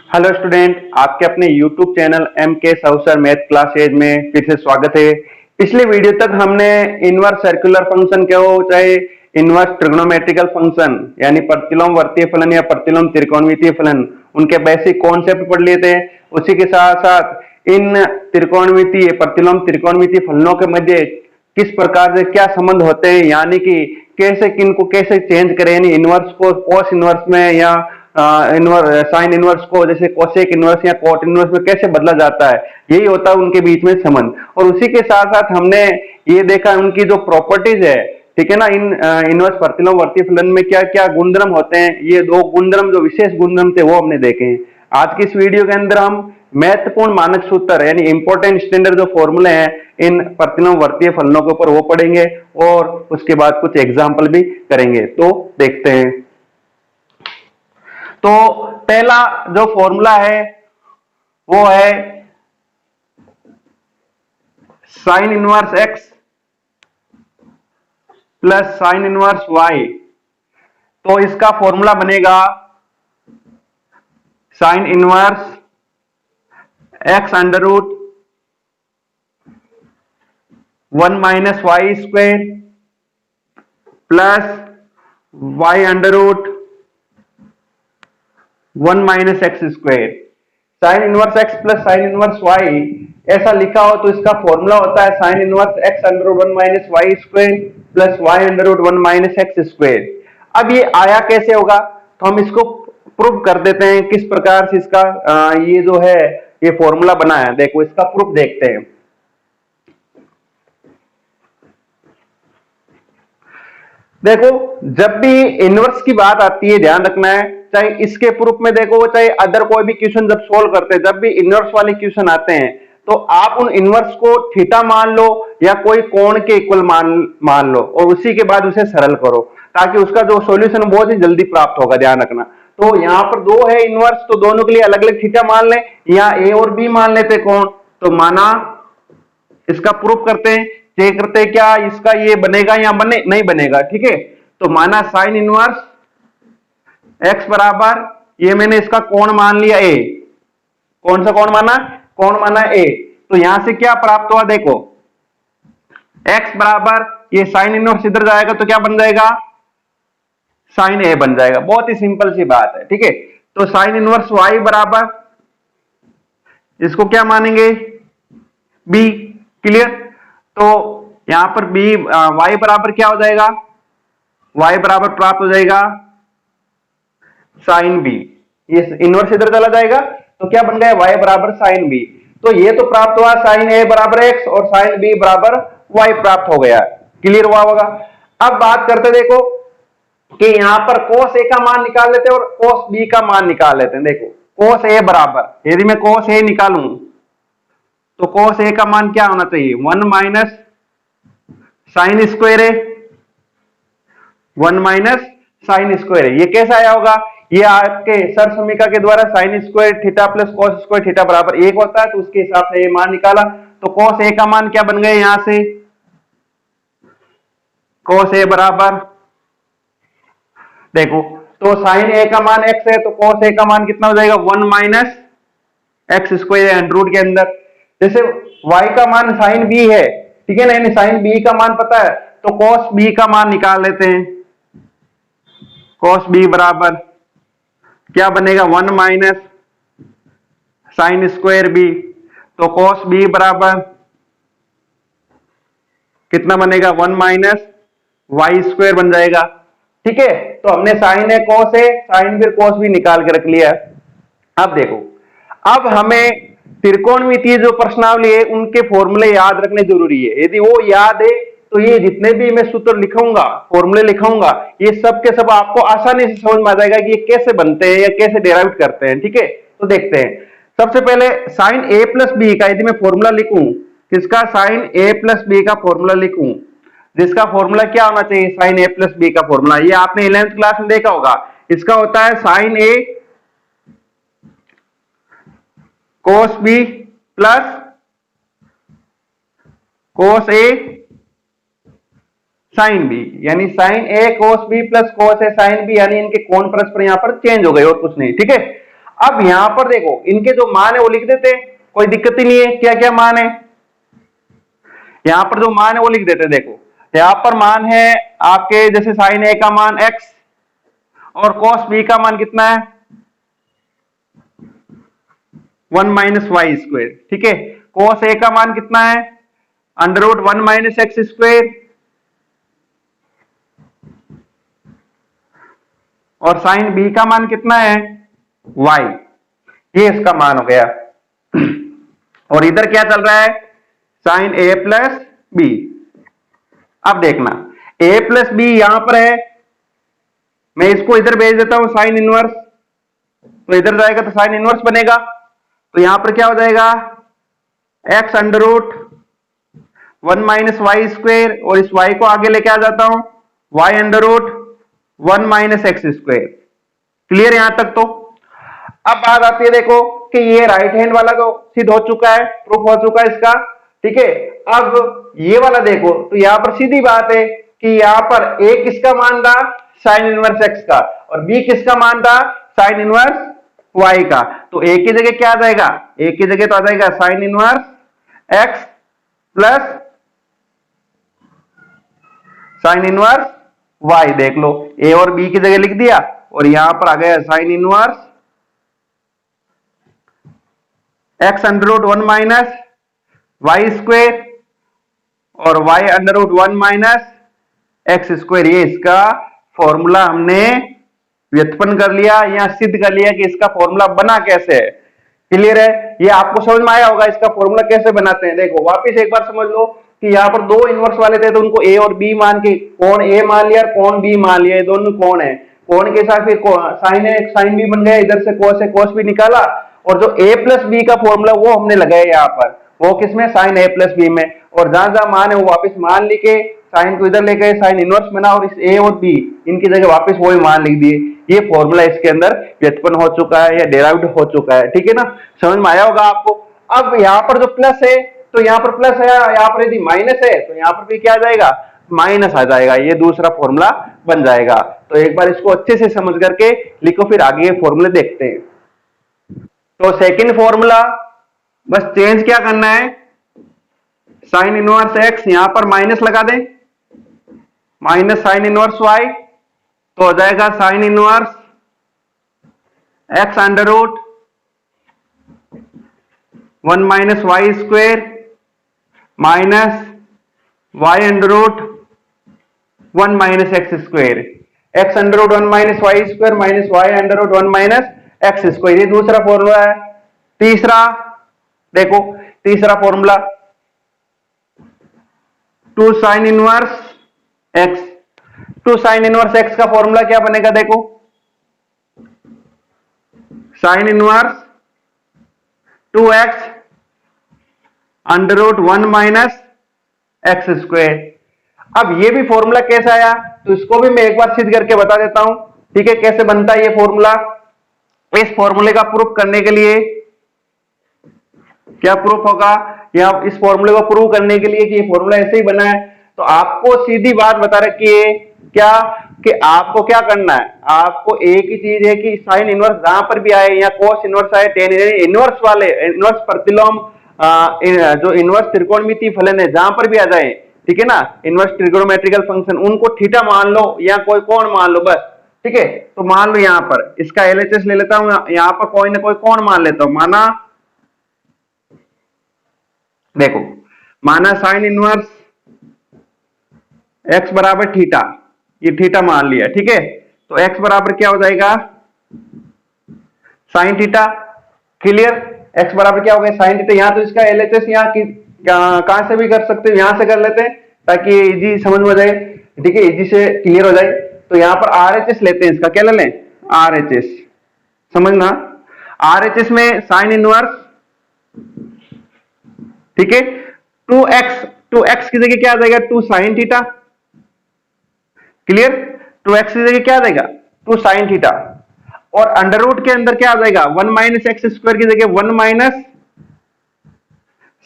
Hello student, आपके अपने YouTube channel M के साउसर मैथ क्लासेज में फिर से स्वागत है। पिछले वीडियो तक हमने इनवर्स सर्कुलर फंक्शन क्या हो चाहे इनवर्स ट्रिग्नोमेट्रिकल फंक्शन यानी प्रतिलोम वर्तीय फलन या प्रतिलोम त्रिकोणमितीय फलन उनके बेसिक कॉन्सेप्ट पढ़ लिए थे। उसी के साथ साथ इन त्रिकोणमितीय प्रतिलोम त्रिकोणमितीय फलनों के मध्य किस प्रकार से क्या संबंध होते हैं, यानी कि कैसे किनको कैसे चेंज करें, यानी इनवर्स को कोस इनवर्स में या साइन इनवर्स को जैसे कोसेक इनवर्स या कोट इनवर्स में कैसे बदला जाता है, यही होता है उनके बीच में संबंध। और उसी के साथ साथ हमने ये देखा उनकी जो प्रॉपर्टीज है, ठीक है ना, इन इनवर्स प्रतिलोम वर्ती फलन में क्या क्या गुणधर्म होते हैं, ये दो गुणधर्म जो विशेष गुणधर्म थे वो हमने देखे हैं। आज की इस वीडियो के अंदर हम महत्वपूर्ण मानक सूत्र यानी इंपॉर्टेंट स्टैंडर्ड जो फॉर्मूले हैं इन प्रतिलोम वर्तीय फलनों के ऊपर वो पढ़ेंगे और उसके बाद कुछ एग्जाम्पल भी करेंगे। तो देखते हैं। तो पहला जो फॉर्मूला है वो है sine inverse x plus sine inverse y. तो इसका फॉर्मूला बनेगा sine inverse x under root 1 minus y square plus y under root 1 minus x square. Sine inverse x plus sine inverse y ऐसा लिखा हो तो इसका फॉर्मूला होता है sine inverse x under root 1 minus y square plus y under root 1 minus x square. अब ये आया कैसे होगा, तो हम इसको प्रूव कर देते हैं किस प्रकार से इसका ये जो है ये फॉर्मूला बना है। देखो इसका प्रूफ देखते हैं। देखो जब भी इनवर्स की बात आती है ध्यान रखना है, चाहे इसके प्रूफ में देखो चाहे अदर कोई भी क्वेश्चन जब सोल्व करते हैं, जब भी इनवर्स वाले क्वेश्चन आते हैं तो आप उन इनवर्स को थीटा मान लो या कोई कोण के इक्वल मान लो और उसी के बाद उसे सरल करो ताकि उसका जो सॉल्यूशन बहुत ही जल्दी प्राप्त होगा। ध्यान रखना। तो यहाँ पर दो है इनवर्स, तो दोनों के लिए अलग अलग थीटा मान लें, यहाँ ए और बी मान लेते कोण, तो माना इसका प्रूफ करते हैं, चेक करते हैं क्या इसका ये बनेगा या बने नहीं बनेगा। ठीक है, तो माना साइन इनवर्स एक्स बराबर ये मैंने इसका कोण मान लिया ए। कौन सा कोण माना? कोण माना ए। तो यहां से क्या प्राप्त हुआ, देखो एक्स बराबर ये साइन इनवर्स इधर जाएगा तो क्या बन जाएगा, साइन ए बन जाएगा। बहुत ही सिंपल सी बात है। ठीक है, तो साइन इनवर्स वाई बराबर इसको क्या मानेंगे, बी। क्लियर। तो यहां पर बी वाई बराबर क्या हो जाएगा, वाई बराबर प्राप्त हो जाएगा साइन बी। ये इनवर्स इधर चला जाएगा तो क्या बन गया, वाई बराबर साइन बी। तो ये तो प्राप्त हुआ साइन ए बराबर एक्स और साइन बी बराबर वाई प्राप्त हो गया। क्लियर हुआ होगा। अब बात करते देखो कि यहां पर cos ए का मान निकाल लेते हैं और cos बी का मान निकाल लेते हैं। देखो cos ए बराबर यदि मैं cos ए निकालूं तो cos ए का मान क्या होना चाहिए, 1 माइनस साइन स्क्वायर है, 1 माइनस साइन स्क्वायर है। ये कैसे आया होगा, ये आपके सर समीका के द्वारा sign square theta plus cos square theta बराबर 1 होता है, तो उसके हिसाब से ये मान निकाला। तो cos ए का मान क्या बन गया, यहां से cos ए बराबर देखो तो साइन ए का मान x है तो cos ए का मान कितना हो जाएगा, 1 minus x square under root के अंदर। जैसे y का मान साइन b है, ठीक है ना, यानी साइन b का मान पता है तो cos b का मान निकाल लेते हैं। cos b बराबर क्या बनेगा, 1 माइनस साइन स्क्वायर b। तो cos b बराबर कितना बनेगा, 1 माइनस वाई स्क्वायर बन जाएगा। ठीक है, तो हमने साइन है cos है, साइन फिर cos भी निकाल के रख लिया। अब देखो, अब हमें त्रिकोणमितीय जो प्रश्नावली है उनके फॉर्मूले याद रखने जरूरी है। यदि वो याद है तो ये जितने भी मैं सूत्र लिखूंगा, फॉर्मूले लिखूंगा, ये सब के सब आपको आसानी से समझ में आ जाएगा कि ये कैसे बनते हैं या कैसे डेराइव करते हैं। ठीक है, तो देखते हैं। सबसे पहले साइन ए प्लस बी का यदि मैं फॉर्मूला लिखूं, किसका, साइन ए प्लस बी का फॉर्मूला लिखूं, जिसका फॉर्मूला क्या होना चाहिए, साइन ए प्लस बी का फॉर्मूला, ये आपने 11th क्लास में देखा होगा। इसका होता है साइन ए कोस बी प्लस कोस ए साइन बी, यानी साइन ए कोस बी प्लस कोस ए साइन बी, यानी इनके कोण परस्पर यहां पर चेंज हो गए और कुछ नहीं। ठीक है, अब यहां पर देखो इनके जो मान है वो लिख देते हैं, कोई दिक्कत ही नहीं है। क्या क्या मान है यहां पर, जो मान है वो लिख देते हैं। देखो यहां पर मान है आपके, जैसे साइन ए का मान x और कॉस बी का मान कितना है 1 माइनस वाई स्क्वेयर। ठीक है, कॉस ए का मान कितना है under root 1 minus x square, और साइन बी का मान कितना है y। ये इसका मान हो गया। और इधर क्या चल रहा है साइन ए प्लस बी। अब देखना a प्लस बी यहां पर है, मैं इसको इधर भेज देता हूं साइन इनवर्स, तो इधर जाएगा तो साइन इनवर्स बनेगा। तो यहां पर क्या हो जाएगा x under root 1 minus y square, और इस y को आगे लेके आ जाता हूं y under root 1 minus x square. Clear यहां तक? तो अब बात आती है देखो कि ये राइट हैंड वाला तो सिद्ध हो चुका है, प्रूफ हो चुका है इसका। ठीक है, अब ये वाला देखो तो यहां पर सीधी बात है कि यहां पर a किसका मान था साइन इनवर्स x का, और b किसका मान था साइन इनवर्स y का। तो a की जगह क्या आ जाएगा, a की जगह तो आ जाएगा sine inverse x plus sine inverse y। देख लो a और b की जगह लिख दिया, और यहां पर आ गया sine inverse x under root 1 minus y square और y under root 1 minus x square. ये इसका फॉर्मूला हमने व्युत्पन्न कर लिया या सिद्ध कर लिया कि इसका फॉर्मूला बना कैसे है। क्लियर है? ये आपको समझ में आया होगा इसका फॉर्मूला कैसे बनाते हैं। देखो वापस एक बार समझ लो कि यहाँ पर दो इनवर्स वाले थे, तो उनको a और b मान के, कौन a मान लिया और कौन b मान लिया, दोनों कौन है, कौन के साथ फिर साइन है, साइन b बन गया, इधर से cos है, cos b निकाला, और जो a प्लस बी का फॉर्मूला वो हमने लगाया यहाँ पर, वो किसमें साइन a प्लस बी में, और जहां जहां मान है वो वापस मान लिखे, साइन को इधर लेके साइन इनवर्स बना, और इस a और b इनकी जगह वापस वही मान लिख दिए। ये फॉर्मूला इसके अंदर व्युत्पन्न हो चुका है या डेराइव्ड हो चुका है। ठीक है ना, समझ में आया होगा आपको। अब यहाँ पर जो प्लस है तो यहाँ पर प्लस है, यहाँ पर यदि माइनस है तो यहाँ पर भी क्या आ जाएगा माइनस आ जाएगा। ये दूसरा फॉर्मूला बन जाएगा। तो एक बार इसको अच्छे से समझ करके लिखो, फिर आगे ये फॉर्मूले देखते हैं। तो सेकंड फॉर्मूला बस चेंज क्या करना है, साइन इनवर्स एक्स यहां पर माइनस लगा दें, माइनस साइन इनवर्स वाई, तो हो जाएगा sine inverse x under root 1 minus y square minus y under root 1 minus x square. X under root 1 minus y square minus y under root 1 minus x square. ये दूसरा formula है। तीसरा देखो, तीसरा formula 2 sine inverse x. 2 sine inverse x का formula क्या बनेगा, देखो sine inverse 2x under root 1 minus x square. अब ये भी फॉर्मूला कैसा आया, तो इसको भी मैं एक बार सिद्ध करके बता देता हूं। ठीक है, कैसे बनता है ये फॉर्मूला। इस फॉर्मूले का प्रूफ करने के लिए क्या प्रूफ होगा, या इस फॉर्मूले को प्रूव करने के लिए कि ये फॉर्मूला ऐसे ही बना है, तो आपको सीधी बात बता रखी है क्या, कि आपको क्या करना है, आपको एक ही चीज है कि साइन इनवर्स जहां पर भी आए या कोस इनवर्स आए, टेन इनवर्स वाले, इनवर्स प्रतिलोम, जो इनवर्स त्रिकोणमितीय फलन है जहां पर भी आ जाए, ठीक है ना, इनवर्स ट्रिगोनोमेट्रिकल फंक्शन, उनको थीटा मान लो या कोई कोण मान लो बस। ठीक है, तो मान लो यहां पर इसका एलएचएस ले लेता हूं, यहां पर कोई ना कोई कोण मान लेता हूं। माना देखो, माना साइन इनवर्स एक्स बराबर थीटा, ये थीटा मान लिया। ठीक है, तो एक्स बराबर क्या हो जाएगा साइन थीटा। क्लियर, एक्स बराबर क्या हो गया साइन थीटा। यहां तो इसका एलएचएस यहाँ कहां से भी कर सकते हो, यहां से कर लेते हैं ताकि इजी समझ में जाए। ठीक है, इजी से क्लियर हो जाए। तो यहां पर आरएचएस लेते हैं, इसका क्या ले लें आरएचएस, समझना आरएचएस में साइन इनवर्स, ठीक है 2x की जगह क्या आ जाएगा 2 साइन थीटा। क्लियर, 2x की जगह क्या आ जाएगा 2 साइन थीटा, और अंडर रूट के अंदर क्या आ जाएगा 1 माइनस एक्स स्क्वायर की जगह 1 माइनस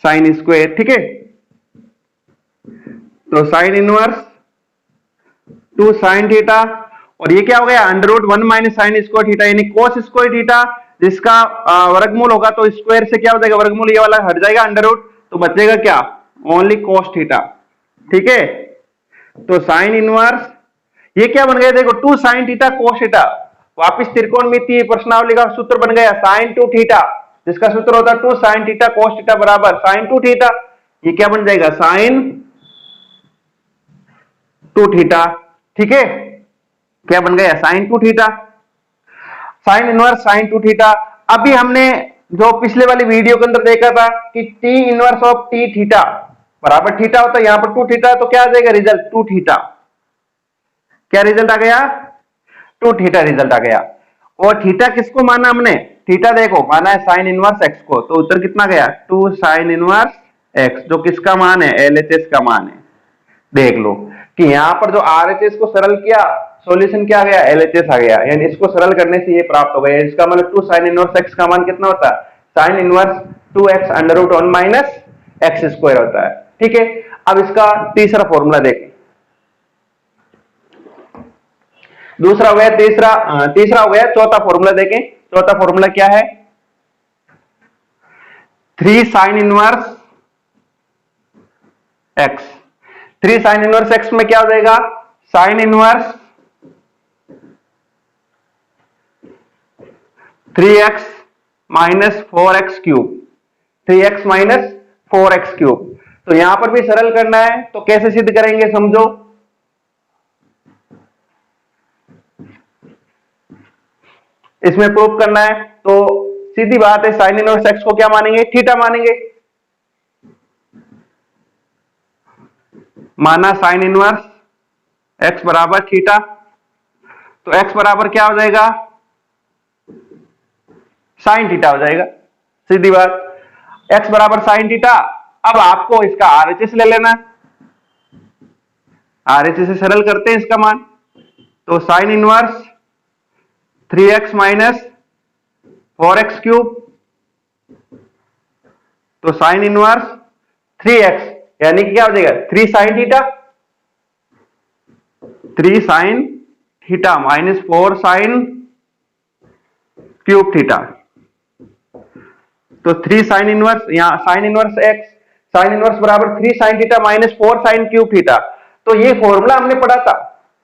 साइन स्क्वायर। ठीक है, तो साइन इनवर्स 2 साइन थीटा, और ये क्या हो गया under root 1 minus sine square theta, यानी कोस स्क्वायर थीटा। जिसका वर्गमूल होगा तो स्क्वायर से क्या हो जाएगा, वर्गमूल ये वाला हट जाएगा अंडर रूट, तो बचेगा क्या, ओनली cos थीटा। ठीक है, तो साइन इनवर्स ये क्या बन गया, देखो 2 sin थीटा cos थीटा, वापिस त्रिकोणमितीय प्रश्नावली का सूत्र बन गया sin 2 थीटा, जिसका सूत्र होता है 2 sin थीटा cos थीटा बराबर sin 2 थीटा। ये क्या बन जाएगा, sin 2 थीटा। ठीक है, क्या बन गया, sin 2 theta, sine inverse sin 2 theta. अभी हमने जो पिछले वाली वीडियो के अंदर देखा था कि t inverse of t theta बराबर थीटा होता है, यहां पर 2 थीटा, तो क्या आ जाएगा रिजल्ट 2 थीटा। क्या रिजल्ट आ गया, 2 थीटा रिजल्ट आ गया। और थीटा किसको माना हमने, थीटा देखो माना है साइन इनवर्स x को, तो उत्तर कितना गया 2 साइन इनवर्स x, जो किसका मान है, LHS का मान है। देख लो कि यहां पर जो RHS को सरल किया, सॉल्यूशन क्या आ गया, LHS आ गया, यानी इसको सरल करने से ये प्राप्त हो गया। इसका मतलब 2 साइन इनवर्स x का मान कितना होता है, sine inverse 2x under root 1 minus x square होता है। ठीक है, अब इसका तीसरा फॉर्मूला देखें, दूसरा हो गया, तीसरा हो गया, चौथा फॉर्मूला देखें। चौथा फॉर्मूला क्या है, 3 sign inverse x, 3 sign inverse x में क्या हो जाएगा, sine inverse 3x minus 4x cube, 3x minus 4x cube. तो यहां पर भी सरल करना है, तो कैसे सिद्ध करेंगे समझो, इसमें प्रूफ करना है, तो सीधी बात है साइन इनवर्स x को क्या मानेंगे, थीटा मानेंगे। माना साइन इनवर्स x बराबर थीटा, तो x बराबर क्या हो जाएगा, साइन थीटा हो जाएगा, सीधी बात, x बराबर साइन थीटा। अब आपको इसका RHS ले लेना, RHS से सरल करते हैं इसका मान, तो sine inverse 3x minus 4x cube, तो साइन इनवर्स 3x यानी कि क्या हो जाएगा 3 sine theta, 3 sine theta minus 4 sine cube theta, तो 3 साइन इनवर्स, यहां sign inverse x, sine inverse बराबर 3 sine theta minus 4 sine cube theta. तो ये फॉर्मूला हमने पढ़ा था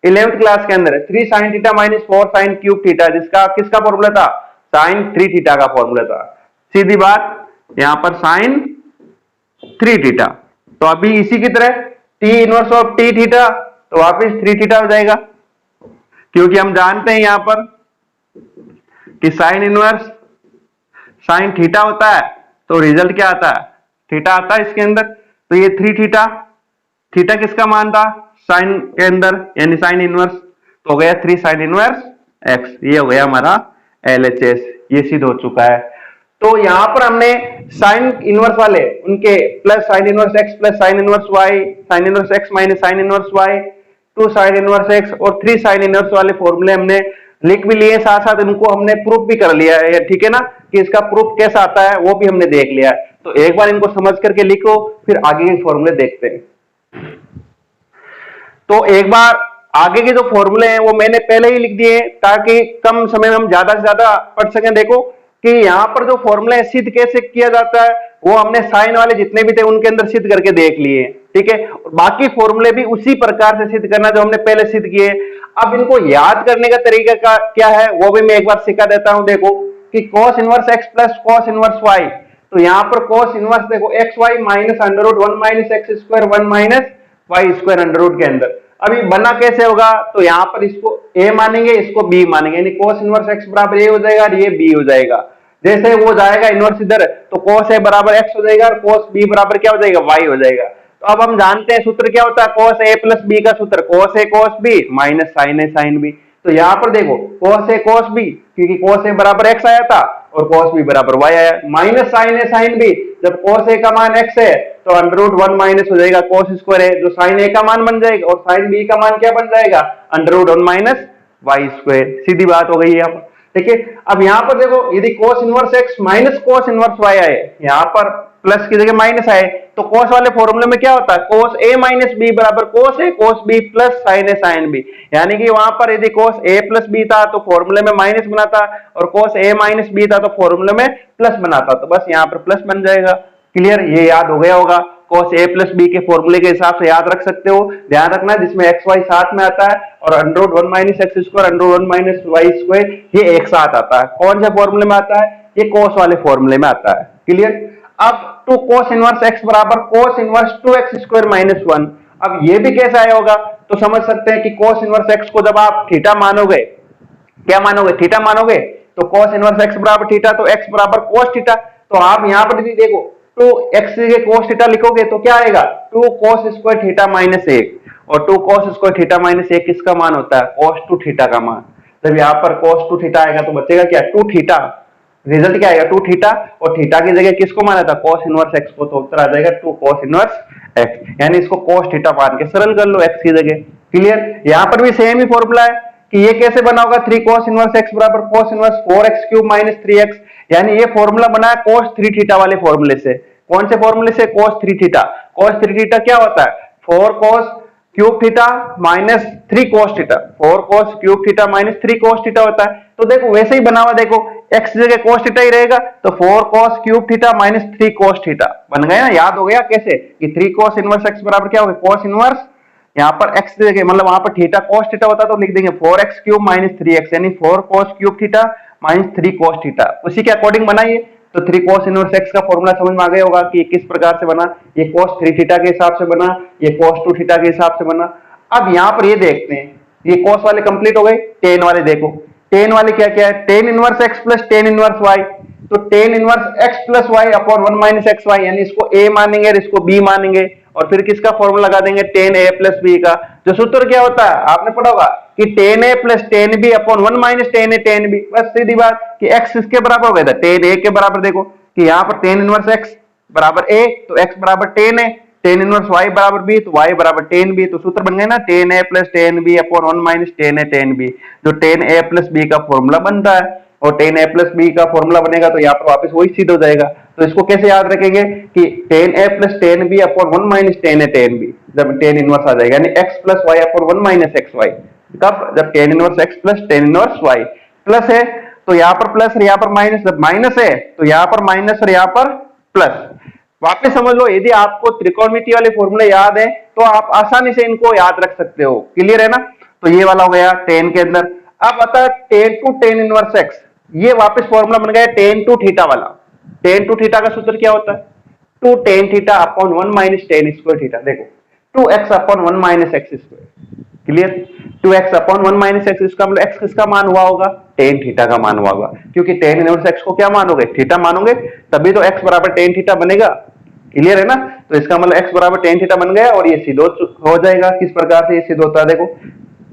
11th क्लास के अंदर, 3 sine theta minus 4 sine cube theta, जिसका किसका फॉर्मूला था, साइन 3 थीटा का फॉर्मूला था। सीधी बात, यहां पर साइन 3 थीटा, तो अभी इसी की तरह t inverse of t theta, तो वापिस 3 थीटा हो जाएगा, क्योंकि हम जानते हैं यहां पर कि साइन इनवर्स साइन थीटा होता है, तो रिजल्ट क्या आता है, थीटा आता है इसके अंदर। तो ये 3 थीटा, थीटा किसका मान था साइन के अंदर, यानी साइन इनवर्स, तो हो गया 3 साइन इनवर्स x, ये हो गया हमारा LHS, ये सिद्ध हो चुका है। तो यहां पर हमने साइन इनवर्स वाले उनके plus sine inverse x plus sine inverse y, sign inverse x minus sine inverse y, 2 sine inverse x और 3 साइन इनवर्स वाले फॉर्मूले हमने लिख भी लिए, साथ साथ इनको हमने प्रूफ भी कर लिया है। ठीक है ना, कि इसका प्रूफ कैसा आता है वो भी हमने देख लिया है। तो एक बार इनको समझ करके लिखो, फिर आगे के फॉर्मूले देखते हैं। तो एक बार आगे के जो फॉर्मूले हैं वो मैंने पहले ही लिख दिए, ताकि कम समय में हम ज्यादा से ज्यादा पढ़ सकें। देखो कि यहाँ पर जो फॉर्मूला सिद्ध कैसे किया जाता है, वो हमने साइन वाले जितने भी थे उनके अंदर सिद्ध करके देख लिए। ठीक है, और बाकी फॉर्मूले भी उसी प्रकार से सिद्ध करना जो हमने पहले सिद्ध किए। अब इनको याद करने का तरीका क्या है वो भी मैं एक बार सिखा देता हूं। देखो कि cos inverse x plus cos inverse y, तो यहाँ पर cos इनवर्स देखो x y minus under root 1 minus x square 1 minus y square under root के अंदर। अभी बना कैसे होगा, तो यहाँ पर इसको a मानेंगे, इसको b मानेंगे, यानी cos इनवर्स x बराबर a हो जाएगा और ये b हो जाएगा। जैसे वो जाएगा इनवर्स इधर, तो cos a बराबर x हो जाएगा और cos b बराबर क्या हो जाएगा, y हो जाएगा। तो अब हम जानते हैं सूत्र क्या होता है, cos a प्लस b का सूत्र cos a cos b minus sin a sin b। तो यहाँ पर देखो cos a cos b, क्योंकि cos a बराबर x आया था और cos b बराबर y आया, minus sin a sin b। जब cos a का मान x है तो अंडर रूट 1 माइनस हो जाएगा cos स्क्वायर है, जो sin a का मान बन जाएगा, और sin b का मान क्या बन जाएगा, under root 1 minus y square. सीधी बात हो गई है। ठीक है। अब यहाँ पर देखो यदि cos inverse x minus cos inverse y आए, यहाँ पर प्लस की जगह माइनस आए, तो cos वाले फॉर्मूले में क्या होता है, cos a माइनस b बराबर cos a cos b plus sin a sin b। यानी कि वहां पर यदि cos a प्लस b था तो फॉर्मूले में माइनस बनाता, और cos a माइनस b था तो फॉर्मूले में प्लस बनाता, तो बस यहाँ पर प्लस बन जाएगा। क्लियर, ये याद हो गया होगा। cos a प्लस b के फॉर्मूले के हिसाब से याद रख सकते हो। ध्यान रखना जिसमें एक्स वाई साथ में आता है और under root 1 minus x square under root 1 minus y square ये एक साथ आता है। कौन से फॉर्मूले में आता है, ये cos वाले फॉर्मूले में आता है। क्लियर। अब टू cos इनवर्स x बराबर cos inverse 2x square minus 1। अब ये भी कैसे आया होगा, तो समझ सकते हैं कि cos इनवर्स x को जब आप थीटा मानोगे, क्या मानोगे, थीटा मानोगे, तो cos इनवर्स x बराबर थीटा, तो x बराबर cos थीटा। तो आप यहां पर देखो टू एक्स के cos थीटा लिखोगे तो क्या आएगा, 2 cos स्क्वायर थीटा माइनस 1, और 2 cos स्क्वायर थीटा माइनस 1 किसका मान होता है, cos 2 थीटा का मान। जब यहाँ पर cos 2 थीटा आएगा तो बचेगा क्या, 2 थीटा। रिजल्ट क्या आएगा, 2 थीटा, और थीटा की जगह किसको माना था, cos इनवर्स x को, तो उत्तर आ जाएगा 2 cos इनवर्स x। यानी इसको cos थीटा मान के सरल कर लो x की जगह। क्लियर। यहाँ पर भी सेम ही फॉर्मूला है कि ये कैसे बना होगा, 3 cos इनवर्स x बराबर cos inverse 4x cube minus 3x। यानी ये फॉर्मूला बना है cos 3 थीटा वाले फॉर्मूले से। कौन से फॉर्मूले से, cos 3 थीटा। cos 3 थीटा क्या होता है, 4 cos cube theta minus 3 cos theta, 4 cos cube theta minus 3 cos theta होता है। तो देखो वैसे ही बना हुआ, देखो x जगह cos थीटा ही रहेगा, तो 4 cos cube theta minus 3 cos theta बन गया ना। याद हो गया कैसे, कि 3 cos इनवर्स x बराबर क्या होगा, cos इनवर्स, यहाँ पर x जगह मतलब वहां पर थीटा cos थीटा होता तो लिख देंगे 4x क्यूब माइनस 3x, यानी 4 cos cube theta minus 3 cos theta. उसी के अकॉर्डिंग बनाइए, तो 3 cos इनवर्स x का फॉर्मूला समझ में आ गया होगा कि किस प्रकार से बना, ये cos 3 थीटा के हिसाब से बना, ये cos 2 थीटा के हिसाब से बना। अब यहाँ पर ये देखते हैं, ये cos वाले कंप्लीट हो गए, tan वाले देखो, tan वाले क्या क्या है, tan inverse x plus tan inverse y। तो tan inverse x plus y upon 1 minus x y, यानी इसको a मानेंगे और इसको b मानेंगे, और फिर किसका फॉर्मूला लगा देंगे, tan a प्लस b का। जो सूत्र क्या होता है, आपने पढ़ा होगा कि tan a plus tan b upon 1 minus tan a tan b। बस सीधी बात कि x किसके बराबर हो गया था, tan a के बराबर। देखो कि यहाँ पर tan इनवर्स x बराबर a, तो x बराबर tan a, tan inverse y बराबर b, तो y बराबर tan b। तो सूत्र बन गए ना, tan a plus tan b upon 1 minus tan a tan b, जो tan a प्लस b का फॉर्मूला बनता है। और tan a प्लस b का फॉर्मूला बनेगा तो यहाँ पर वापस वही सिद्ध हो जाएगा। तो इसको कैसे याद रखेंगे कि tan a plus tan b upon 1 minus tan a tan b, जब tan इनवर्स आ जाएगा, यानी x plus y upon 1 minus x y. कब, जब tan inverse x plus tan inverse y। Plus है तो यहाँ पर प्लस और यहाँ पर माइनस, जब माइनस है तो यहाँ पर माइनस और यहाँ पर प्लस। वापस समझ लो, यदि आपको त्रिकोणमिति वाले फॉर्मूले याद है तो आप आसानी से इनको याद रख सकते हो। क्लियर है ना। तो ये वाला हो गया tan के अंदर। अब आता है tan two tan inverse x, ये वापस फॉर्मूला बन गया tan टू थीटा वाला। tan टू थीटा का सूत्र क्या होता है, 2 tan थीटा upon 1 minus tan square theta. देखो 2x upon 1 minus x square. Clear, 2x upon 1 minus x, इसका मतलब x किसका मान हुआ होगा, tan थीटा का मान हुआ होगा, क्योंकि tan इनवर्स x को क्या मानोगे, थीटा मानोगे, तभी तो x बराबर tan थीटा बनेगा। क्लियर है ना। तो इसका मतलब x बराबर tan थीटा बन गया, और ये सिद्ध हो जाएगा। किस प्रकार से ये सिद्ध होता है देखो,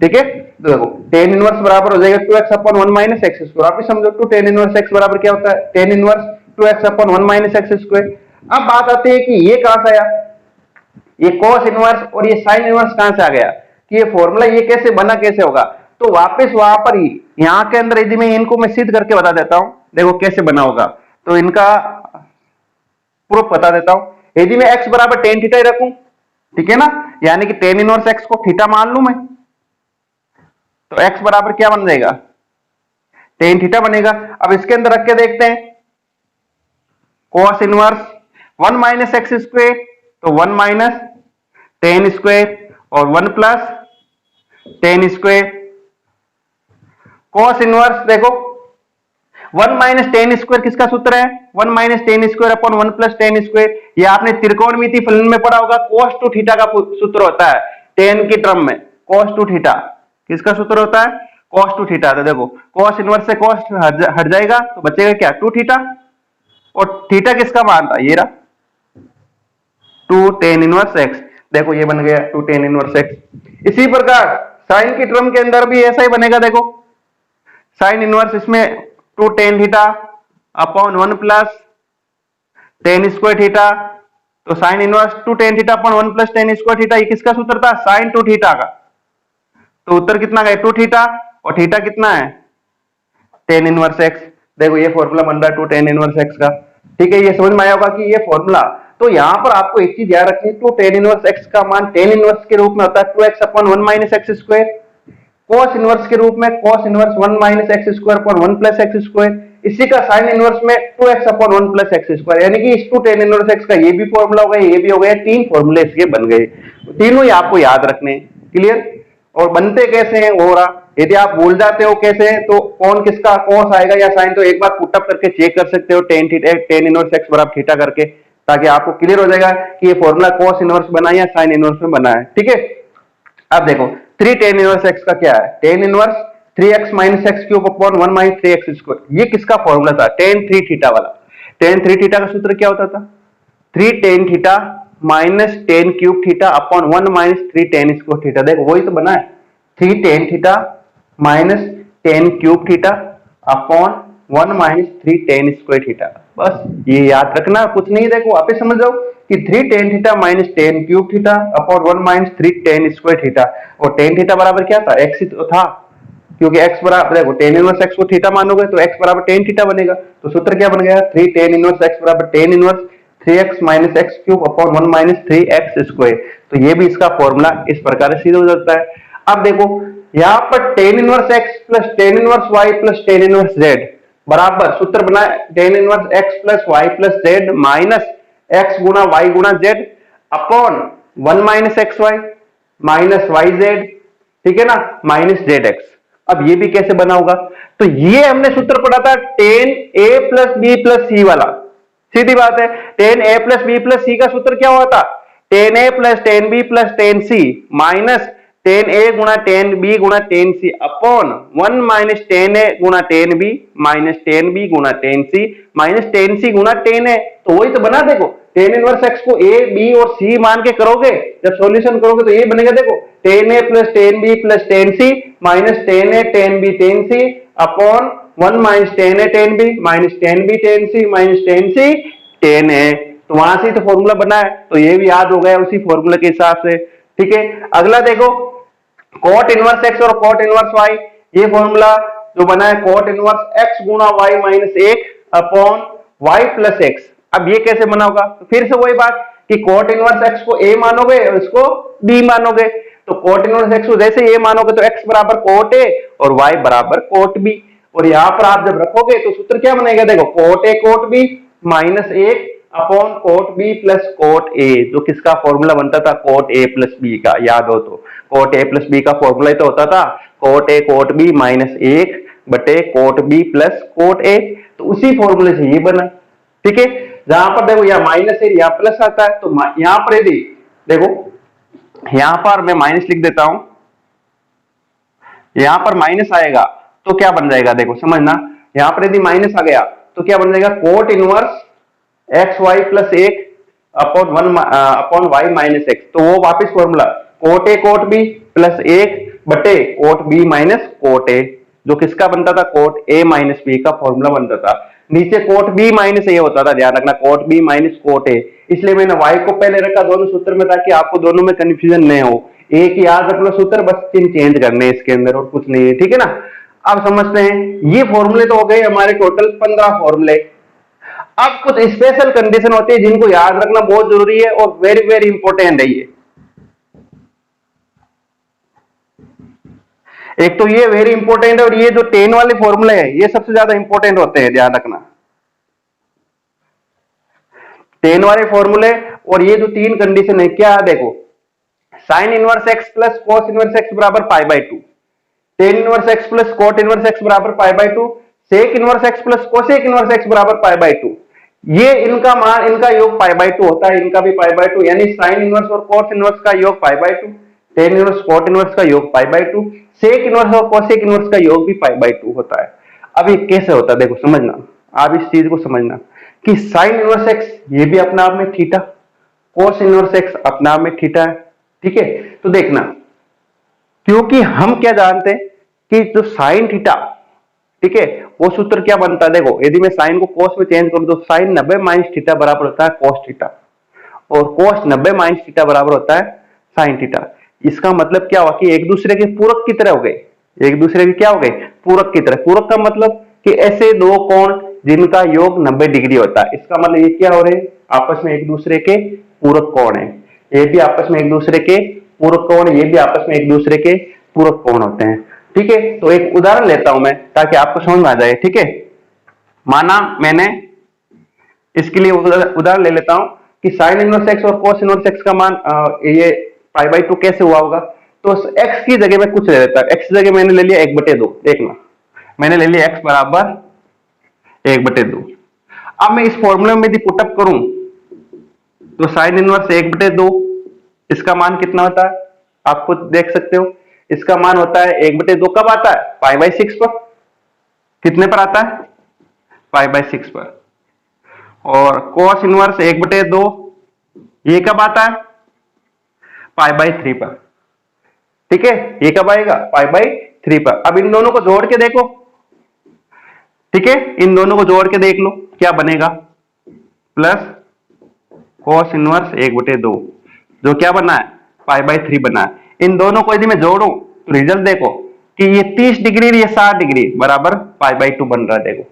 ठीक है। तो देखो tan इनवर्स बराबर हो जाएगा 2x upon 1 minus x square. आप ही समझो 2 tan इनवर्स x बराबर क्या होता है, tan inverse 2x upon 1 minus x square. अब बात आती है कि ये कहां से आया, ये cos इनवर्स और ये sin इनवर्स कहां से आ गया, कि ये फॉर्मूला ये कैसे बना, कैसे होगा। तो वापस वहां पर ही यहां के अंदर यदि मैं इनको मैं सिद्ध करके बता देता हूं, देखो कैसे बना होगा, तो इनका प्रूफ बता देता हूं। यदि मैं x बराबर tan थीटा ही रखूं, ठीक है ना, यानी कि tan इनवर्स x को थीटा मान लूं मैं, तो x बराबर क्या बन जाएगा, tan थीटा बनेगा। अब इसके अंदर रख के देखते हैं, cos inverse 1 minus x square, तो 1 माइनस tan स्क्वायर और 1 plus tan square. cos inverse देखो 1 माइनस tan स्क्वायर किसका सूत्र है, 1 minus tan square upon 1 plus tan square. ये आपने त्रिकोणमिति फलन में पढ़ा होगा, cos 2 थीटा का सूत्र होता है tan की टर्म में। cos 2 थीटा किसका सूत्र होता है, cos 2 थीटा। तो देखो cos इनवर्स से cos हट जाएगा तो बचेगा क्या, 2 थीटा, और थीटा किसका मान था, ये रहा 2 tan इनवर्स x। देखो ये बन गया 2 tan इनवर्स x। इसी प्रकार sin की टर्म के अंदर भी ऐसा ही बनेगा। देखो sin इनवर्स इसमें 2 tan थीटा upon 1 plus tan square theta, तो sin इनवर्स 2 tan थीटा upon 1 plus tan square theta, ये किसका सूत्र था, sin 2 थीटा का। तो उत्तर कितना गया, 2 थीटा, और थीटा कितना है टेन इनवर्स एक्स। देखो ये फॉर्मूला बन रहा है 2 टेन इनवर्स एक्स का। ठीक है, ये समझ में आया होगा कि ये फॉर्मूला। तो यहाँ पर आपको एक चीज याद रखनी है, 2 टेन इनवर्स एक्स का मान टेन इनवर्स के रूप में होता है 2x upon 1 minus x square. Cos inverse के रूप में cos inverse 1 minus x square upon 1 plus x square. इसी का साइन इनवर्स में 2x upon 1 plus x square, यानी कि इस 2 टेन इनवर्स एक्स का ये भी फॉर्मूला हो गया, ये भी हो गया, तीन फॉर्मूले इसके बन गए। तीनों ही आपको याद रखने हैं। क्लियर? और बनते कैसे हैं हो रहा, यदि आप भूल जाते हो कैसे हैं तो कौन किसका कॉस आएगा या साइन, तो एक बार पुटअप करके चेक कर सकते हो tan theta tan inverse x बराबर थीटा करके, ताकि आपको क्लियर हो जाएगा कि ये फॉर्मूला कॉस इनवर्स बना है या साइन इनवर्स में बना है। ठीक है, अब देखो 3 टेन इनवर्स एक्स का क्या है, tan inverse 3x minus x cube upon 1 minus 3x square. ये किसका फॉर्मूला था, टेन 3 थीटा वाला। टेन 3 थीटा का सूत्र क्या होता था, 3 tan theta minus ten cube theta upon 1 minus 3 ten square theta. देखो वही तो बना है, 3 tan theta minus ten cube theta upon 1 minus 3 ten square theta. बस ये याद रखना, कुछ नहीं। देखो वापस समझ जाओ कि 3 tan theta minus ten cube theta upon 1 minus 3 ten square theta. और टेन थीटा बराबर क्या था, एक्स ही तो था, क्योंकि x बराबर, देखो टेन इनवर्स x को थीटा मानोगे तो x बराबर टेन थीटा बनेगा। तो सूत्र क्या बन गया, 3 टेन इनवर्स x बराबर tan inverse 3x minus x cube upon 1 minus 3x square. तो ये भी इसका फॉर्मूला इस प्रकार से सीधा हो जाता है। अब देखो यहाँ पर tan inverse x plus tan inverse y plus tan inverse z बराबर सूत्र बना है tan inverse x plus y plus z minus x गुना y गुना z upon 1 minus x y minus y z, ठीक है ना, माइनस जेड एक्स। अब ये भी कैसे बना होगा, तो ये हमने सूत्र पढ़ा था tan A plus B plus C वाला। सीधी बात है, tan A plus B plus C का सूत्र क्या हुआ था, tan A plus tan B plus tan C minus tan A गुणा टेन बी गुणा tan C upon 1 minus tan A गुणा tan B minus tan B गुणा tan C minus tan C गुणा टेन ए। तो वही तो बना, देखो टेन इनवर्स एक्स को ए बी और सी मान के करोगे, जब सॉल्यूशन करोगे तो ये बनेगा, देखो tan A plus tan B plus tan C minus tan A tan B tan C upon 1 minus tan A tan B minus tan B tan C minus tan C tan A. तो वहां से तो formula बना है, तो ये भी याद हो गया उसी फॉर्मूले के हिसाब से। ठीक है, अगला देखो कॉट इनवर्स एक्स और कॉट इनवर्स वाई। ये फॉर्मूला जो बना है कॉट इनवर्स एक्स गुना वाई माइनस एक अपॉन वाई प्लस एक्स। अब ये कैसे बना होगा, तो फिर से वही बात कि कॉट इनवर्स एक्स को ए मानोगे और इसको बी मानोगे। तो कॉट इनवर्स एक्स को जैसे ए मानोगे तो एक्स बराबर कोट ए और वाई बराबर कोट बी। और यहां पर आप जब रखोगे तो सूत्र क्या बनेगा, देखो कोट ए कोट बी माइनस एक upon cot B plus cot A, जो किसका फॉर्मूला बनता था, कोट ए प्लस बी का। याद हो तो कोट ए प्लस बी का फॉर्मूला ही तो होता था कोट ए कोट बी माइनस एक बटे cot B plus cot a. तो उसी फॉर्मूले से ये बना। ठीक है, जहां पर देखो यहाँ माइनस है यहाँ प्लस आता है, तो यहां पर यदि देखो यहां पर मैं माइनस लिख देता हूं, यहां पर माइनस आएगा तो क्या बन जाएगा, देखो समझना, यहां पर यदि माइनस आ गया तो क्या बन जाएगा, cot inverse x y plus एक upon one upon y minus x. तो वो वापिस फॉर्मूला कोट ए कोट बी प्लस एक बटे cot B minus cot A, जो किसका बनता था, कोट ए माइनस बी का फॉर्मूला बनता था। नीचे कोट बी माइनस ए होता था, ध्यान रखना cot B minus cot a. इसलिए मैंने वाई को पहले रखा दोनों सूत्र में, ताकि आपको दोनों में कंफ्यूजन नहीं हो। एक याद रख लो सूत्र, बस चिन्ह चेंज करने इसके अंदर और कुछ नहीं है। ठीक है ना, अब समझते हैं, ये फॉर्मूले तो हो गए हमारे टोटल 15 फॉर्मूले। अब कुछ स्पेशल कंडीशन होती है जिनको याद रखना बहुत जरूरी है और वेरी वेरी इंपॉर्टेंट है ये। एक तो ये वेरी इंपॉर्टेंट है, और ये जो 10 वाले फॉर्मूले हैं ये सबसे ज्यादा इंपॉर्टेंट होते हैं, ध्यान रखना 10 वाले फॉर्मूले। और ये जो तीन कंडीशन है क्या, देखो sine inverse x plus cos inverse x बराबर pi by two, tan inverse x plus cot inverse x बराबर pi by two, sec inverse x plus cosec inverse x बराबर पाई बाई टू। ये इनका मान, इनका योग पाई बाई टू होता है, इनका भी पाई बाई टू, यानी साइन इनवर्स और कॉस इनवर्स का योग pi by two, tan inverse cot inverse का योग pi by two, sec inverse और कोसेक इनवर्स का योग भी पाई बाई टू होता है। अब ये कैसे होता है, देखो समझना, आप इस चीज को समझना कि साइन इनवर्स एक्स ये भी अपने आप में थीटा, कोस इनवर्स एक्स अपने आप में थीटा है। ठीक है, तो देखना, क्योंकि हम क्या जानते हैं कि जो साइन थीटा, ठीक है, वो सूत्र क्या बनता है, देखो यदि मैं साइन को कोस में चेंज करूं तो साइन 90 माइनस थीटा बराबर होता है कोस थीटा, और कोस 90 माइनस थीटा बराबर होता है साइन थीटा। इसका मतलब क्या हुआ कि एक दूसरे के पूरक की तरह हो गए, एक दूसरे के क्या हो गए, पूरक की तरह। पूरक का मतलब कि ऐसे दो कोण जिनका योग 90 डिग्री होता है, इसका मतलब ये क्या हो रहे हैं, आपस में एक दूसरे के पूरक कोण है। ये भी आपस में एक दूसरे के पूरक कोण, ये भी आपस में एक दूसरे के पूरक कोण होते हैं। ठीक है, तो एक उदाहरण लेता हूं मैं ताकि आपको समझ में आ जाए। ठीक है, माना मैंने इसके लिए उदाहरण ले लेता हूं कि साइन इनवर्स एक्स और कोस इनवर्स एक्स का मान ये पाई बाई 2 कैसे हुआ होगा। तो एक्स की जगह में कुछ ले लेता हूं, एक्स की जगह मैंने ले लिया 1/2। देखना, मैंने ले लिया एक्स बराबर 1/2। अब मैं इस फॉर्मूले में यदि पुटअप करूं तो साइन इनवर्स 1/2 इसका मान कितना होता है, आप खुद देख सकते हो। इसका मान होता है 1/2 कब आता है, पाई बाई 6 पर। कितने पर आता है, पाई बाई 6 पर। और cos इनवर्स 1/2 ये कब आता है, पाई बाई 3 पर। ठीक है, ये कब आएगा, पाई बाई 3 पर। अब इन दोनों को जोड़ के देखो। ठीक है, इन दोनों को जोड़ के देख लो क्या बनेगा, प्लस cos इनवर्स 1/2 जो क्या बना है, पाई बाई 3 बना है। इन दोनों को यदि मैं जोड़ूं तो रिजल्ट देखो कि ये 30 डिग्री ये 60 डिग्री बराबर पाई बाई 2 बन रहा है। देखो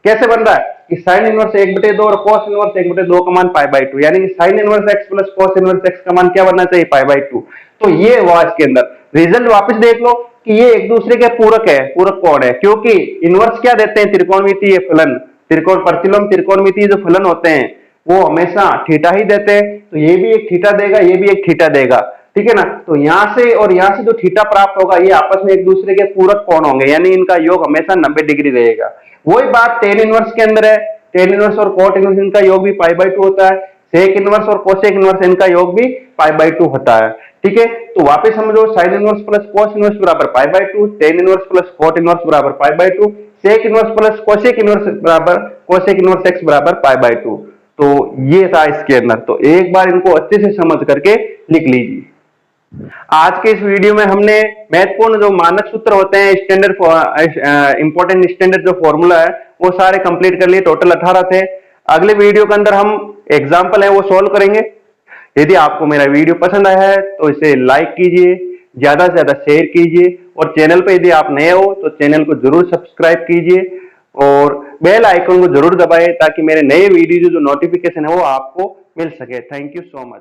कैसे बन रहा है कि साइन इनवर्स 1/2 और cos इनवर्स 1/2 का मान पाई बाई 2, यानी कि sign inverse x plus cos inverse x का मान क्या बनना चाहिए, पाई बाई 2। तो ये हुआ इसके अंदर रिजल्ट। वापस देख लो कि ये एक दूसरे के पूरक है, पूरक कोण है, क्योंकि इनवर्स क्या देते हैं, त्रिकोणमितीय फलन, त्रिकोण प्रतिलोम त्रिकोणमितीय जो फलन होते हैं वो हमेशा थीटा ही देते हैं। तो ये भी एक थीटा देगा, ये भी एक थीटा देगा। ठीक है ना, तो यहां से और यहां से जो थीटा प्राप्त होगा ये आपस में एक दूसरे के पूरक कोण होंगे, यानी इनका योग हमेशा 90 डिग्री रहेगा। वही बात टेन इनवर्स के अंदर है, टेन इनवर्स और कोट इनवर्स इनका योग भी पाई बाई 2 होता है। सेक इनवर्स और कोसेक इनवर्स इनका योग भी पाई बाई 2 होता है। ठीक है, तो वापस समझो, sine inverse plus cos inverse बराबर pi by 2, tan inverse plus cot inverse बराबर pi by 2, sec inverse plus cosec inverse बराबर कोसेक इनवर्स एक्स बराबर पाई बाई 2। तो ये था इसके अंदर। तो एक बार इनको अच्छे से समझ करके लिख लीजिए। आज के इस वीडियो में हमने महत्वपूर्ण जो मानक सूत्र होते हैं, स्टैंडर्ड इंपॉर्टेंट स्टैंडर्ड जो फॉर्मूला है वो सारे कंप्लीट कर लिए। टोटल 18 थे। अगले वीडियो के अंदर हम एग्जाम्पल है वो सॉल्व करेंगे। यदि आपको मेरा वीडियो पसंद आया है तो इसे लाइक कीजिए, ज्यादा से ज्यादा शेयर कीजिए, और चैनल पे यदि आप नए हो तो चैनल को जरूर सब्सक्राइब कीजिए और बेल आइकन को जरूर दबाएं ताकि मेरे नए वीडियो जो नोटिफिकेशन है वो आपको मिल सके। Thank you so much.